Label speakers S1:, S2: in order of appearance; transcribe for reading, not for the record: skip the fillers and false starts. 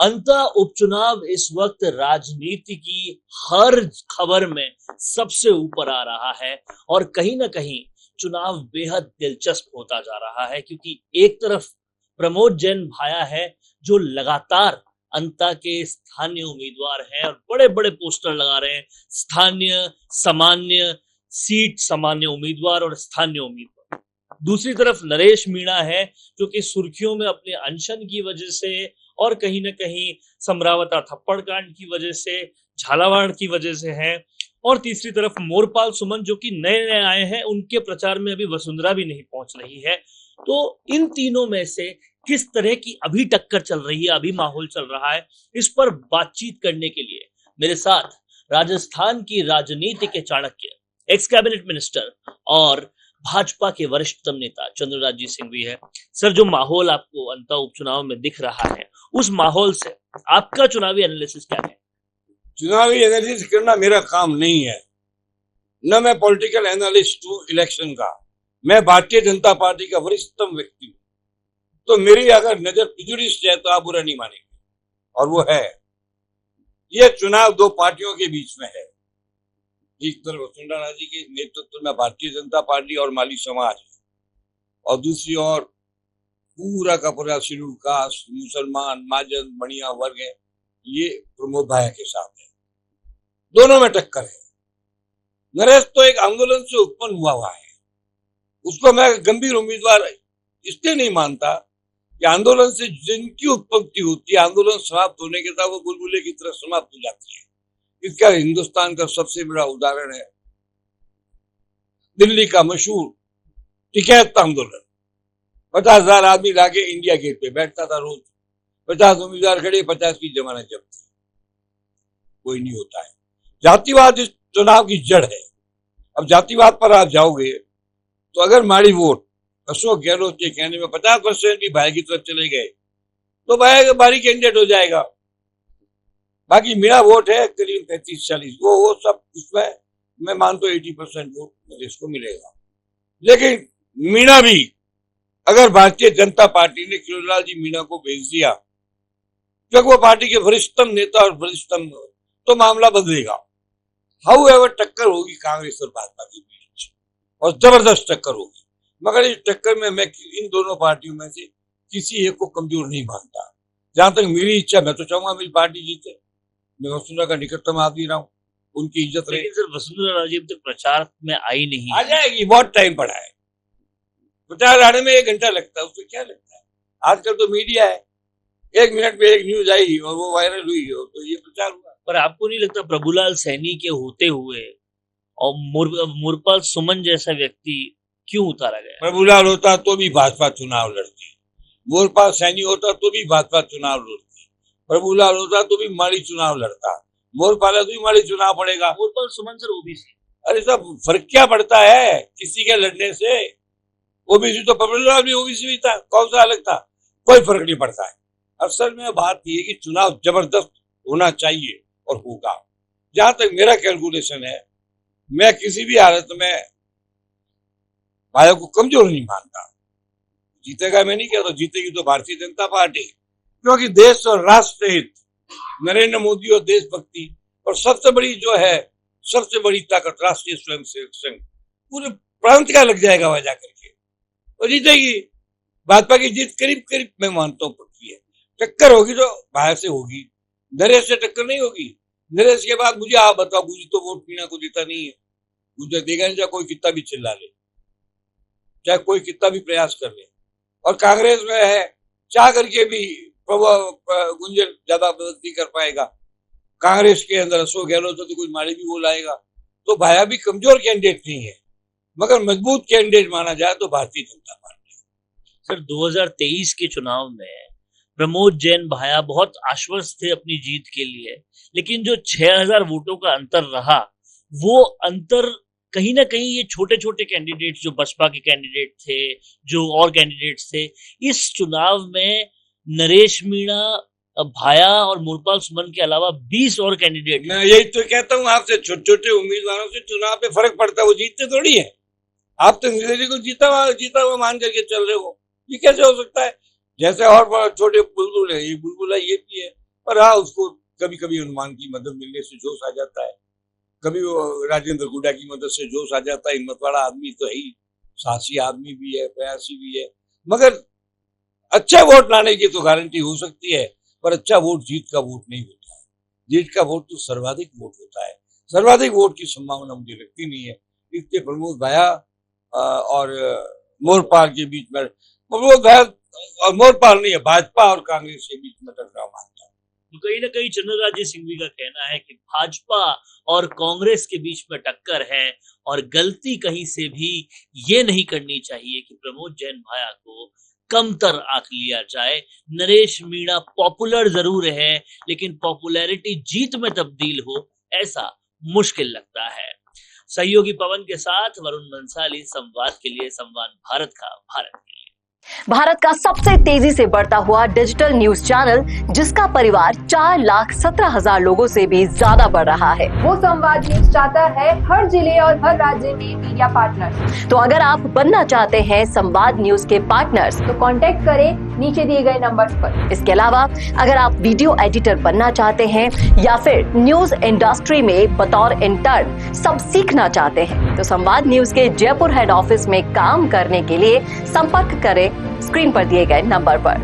S1: अंतः उपचुनाव इस वक्त राजनीति की हर खबर में सबसे ऊपर आ रहा है और कहीं ना कहीं चुनाव बेहद दिलचस्प होता जा रहा है, क्योंकि एक तरफ प्रमोद जैन भाया है जो लगातार अंता के स्थानीय उम्मीदवार हैं और बड़े बड़े पोस्टर लगा रहे हैं, स्थानीय सामान्य सीट, सामान्य उम्मीदवार और स्थानीय उम्मीदवार। दूसरी तरफ नरेश मीणा है जो कि सुर्खियों में अपने अनशन की वजह से और कहीं ना कहीं समरावता थप्पड़ कांड की वजह से, झालावाड़ की वजह से है। और तीसरी तरफ मोरपाल सुमन जो कि नए नए आए हैं, उनके प्रचार में अभी वसुंधरा भी नहीं पहुंच रही है। तो इन तीनों में से किस तरह की अभी टक्कर चल रही है, अभी माहौल चल रहा है, इस पर बातचीत करने के लिए मेरे साथ राजस्थान की राजनीति के चाणक्य, एक्स कैबिनेट मिनिस्टर और भाजपा के वरिष्ठतम नेता चंद्रराज सिंह भी है। सर, जो माहौल आपको अंतर उपचुनाव में दिख रहा है, उस माहौल से आपका चुनावी एनालिसिस क्या है?
S2: चुनावी एनालिसिस करना मेरा काम नहीं है, न मैं पॉलिटिकल एनालिस्ट हूं इलेक्शन का। मैं भारतीय जनता पार्टी का वरिष्ठतम व्यक्ति हूं, तो मेरी अगर नजर प्रिजुडिस है तो आप बुरा नहीं मानेंगे, और वो है ये चुनाव दो पार्टियों के बीच में है। एक तरफ वसुंधरा राजे के नेतृत्व में भारतीय जनता पार्टी और माली समाज, और दूसरी ओर पूरा का पूरा शेड्यूल कास्ट, मुसलमान, महाजन, बढ़िया वर्ग है, ये प्रमोद भाया के साथ है। दोनों में टक्कर है। नरेश तो एक आंदोलन से उत्पन्न हुआ है, उसको मैं गंभीर उम्मीदवार इसलिए नहीं मानता कि आंदोलन से जिनकी उत्पत्ति होती है, आंदोलन समाप्त होने के बाद वो बुलबुले की तरह समाप्त हो जाती है। इसका हिंदुस्तान का सबसे बड़ा उदाहरण है दिल्ली का मशहूर टिकैत आंदोलन। 50,000 आदमी लाके इंडिया गेट पे बैठता था रोज, 50 उम्मीदवार खड़े, 50 की जमानत जब्त। कोई नहीं होता है। जातिवाद इस चुनाव की जड़ है। अब जातिवाद पर आप जाओगे तो अगर माड़ी वोट अशोक गहलोत के कहने में 50% भी भाई की तरफ चले गए तो भाई बारी कैंडिडेट हो जाएगा। बाकी मेरा वोट है करीब 35-40, वो सब उसमें मैं मानता हूं 80% वोट नरेश को मिलेगा। लेकिन मीणा भी, अगर भारतीय जनता पार्टी ने किरोड़ीलाल जी मीणा को भेज दिया, क्योंकि वो पार्टी के वरिष्ठतम नेता और वरिष्ठतम, तो मामला बदलेगा। हाउ एवर टक्कर होगी कांग्रेस और भाजपा के बीच, और जबरदस्त टक्कर होगी। मगर इस टक्कर में मैं इन दोनों पार्टियों में से किसी एक को कमजोर नहीं मानता। जहां तक मेरी इच्छा, मैं तो चाहूंगा मेरी पार्टी जीते। मैं वसुंधरा का निकटतम आदमी रहा हूं, उनकी इज्जत रहे।
S1: लेकिन सर, वसुंधरा राजे अब तक प्रचार में आई नहीं,
S2: आ जाएगी, बहुत टाइम पड़ा है। प्रचार आने में 1 घंटा लगता है, उससे क्या लगता है। आजकल तो मीडिया है, 1 मिनट में एक न्यूज आई और वो वायरल हुई हो तो ये प्रचार हुआ।
S1: पर आपको नहीं लगता प्रभुलाल सैनी के होते हुए और मुरपाल सुमन जैसा व्यक्ति क्यों उतारा गया?
S2: प्रभुलाल होता तो भी भाजपा चुनाव लड़ती, मुरपाल सैनी होता तो भी भाजपा चुनाव लड़ती, प्रभुलाल होता तो भी माड़ी चुनाव लड़ता, मोरपाल तो भी माड़ी चुनाव पड़ेगा।
S1: मुरपाल सुमन सर ओबीसी।
S2: अरे सब फर्क क्या पड़ता है किसी के लड़ने से? ओबीसी तो प्रभुलाल भी ओबीसी भी था, कौन सा अलग था? कोई फर्क नहीं पड़ता है। असल में बात यह कि चुनाव जबरदस्त होना चाहिए और होगा। जहां तक मेरा कैलकुलेशन है, मैं किसी भी हालत में भाइयों को कमजोर नहीं मानता। जीतेगा मैं नहीं कहता, जीतेगी तो भारतीय जनता पार्टी, क्योंकि देश और राष्ट्र हित, नरेंद्र मोदी और देशभक्ति, और सबसे बड़ी जो है, सबसे बड़ी ताकत राष्ट्रीय स्वयंसेवक संघ, पूरे प्रांत का लग जाएगा वहां जाकर के, और जीतेगी। भाजपा की जीत करीब करीब मैं मानता हूं पक्की है। टक्कर होगी तो बाहर से होगी, नरेश से टक्कर नहीं होगी। नरेश के बाद मुझे आप बताओ, मुझे तो वोट मीणा को देता नहीं है, मुझे देगा नहीं, चाहे कोई कितना भी चिल्ला ले, चाहे कोई कितना भी प्रयास कर ले। और कांग्रेस में है, चाह करके भी गुंजन ज्यादा मदद नहीं कर पाएगा। कांग्रेस के अंदर अशोक गहलोत तो कुछ मारे भी वो लाएगा, तो भाया भी कमजोर कैंडिडेट नहीं है, मगर मजबूत कैंडिडेट माना जाए तो भारतीय जनता पार्टी।
S1: सर, 2023 के चुनाव में प्रमोद जैन भाया बहुत आश्वस्त थे अपनी जीत के लिए, लेकिन जो 6000 वोटों का अंतर रहा, वो अंतर कहीं ना कहीं ये छोटे छोटे कैंडिडेट जो बसपा के कैंडिडेट थे, जो और कैंडिडेट्स थे, इस चुनाव में नरेश मीणा, भाया और मुरपाल सुमन के अलावा 20 और कैंडिडेट।
S2: मैं यही तो कहता हूँ आपसे, छोटे छोटे उम्मीदवारों से चुनाव पे फर्क पड़ता है, वो जीतते थोड़ी है। आप तो अंग्रेजी को जीता हुआ मान करके चल रहे हो, ये कैसे हो सकता है? जैसे और छोटे बुलबुल है, ये बुलबुला ये भी है, पर हाँ, उसको कभी कभी हनुमान की मदद मिलने से जोश आ जाता है, कभी वो राजेंद्र गुड्डा की मदद से जोश आ जाता है। हिम्मत वाला आदमी तो है ही, साहसी आदमी भी है, प्रयासी भी है। मगर अच्छा वोट लाने की तो गारंटी हो सकती है, पर अच्छा वोट जीत का वोट नहीं होता है। जीत का वोट तो सर्वाधिक वोट होता है। सर्वाधिक वोट की संभावना मुझे लगती नहीं है। इसलिए प्रमोद भाया और मोरपाल के बीच में, प्रमोद भाया और मोरपाल नहीं है, भाजपा और कांग्रेस के बीच में टकराव मानता है।
S1: तो कहीं ना कहीं चंद्रराज सिंघवी का कहना है कि भाजपा और कांग्रेस के बीच में टक्कर है और गलती कहीं से भी ये नहीं करनी चाहिए कि प्रमोद जैन भाया को कमतर आंक लिया जाए। नरेश मीणा पॉपुलर जरूर है, लेकिन पॉपुलैरिटी जीत में तब्दील हो ऐसा मुश्किल लगता है। सहयोगी पवन के साथ वरुण बंसाली, संवाद के लिए, संवाद भारत के लिए।
S3: भारत का सबसे तेजी से बढ़ता हुआ डिजिटल न्यूज चैनल, जिसका परिवार 4,17,000 लोगों से भी ज्यादा बढ़ रहा है।
S4: वो संवाद न्यूज चाहता है हर जिले और हर राज्य में मीडिया पार्टनर्स।
S3: तो अगर आप बनना चाहते हैं संवाद न्यूज के पार्टनर्स,
S4: तो कांटेक्ट करें नीचे दिए गए नंबर्स पर।
S3: इसके अलावा अगर आप वीडियो एडिटर बनना चाहते हैं या फिर न्यूज इंडस्ट्री में बतौर इंटर्न सब सीखना चाहते हैं, तो संवाद न्यूज के जयपुर हेड ऑफिस में काम करने के लिए संपर्क करें स्क्रीन पर दिए गए नंबर पर।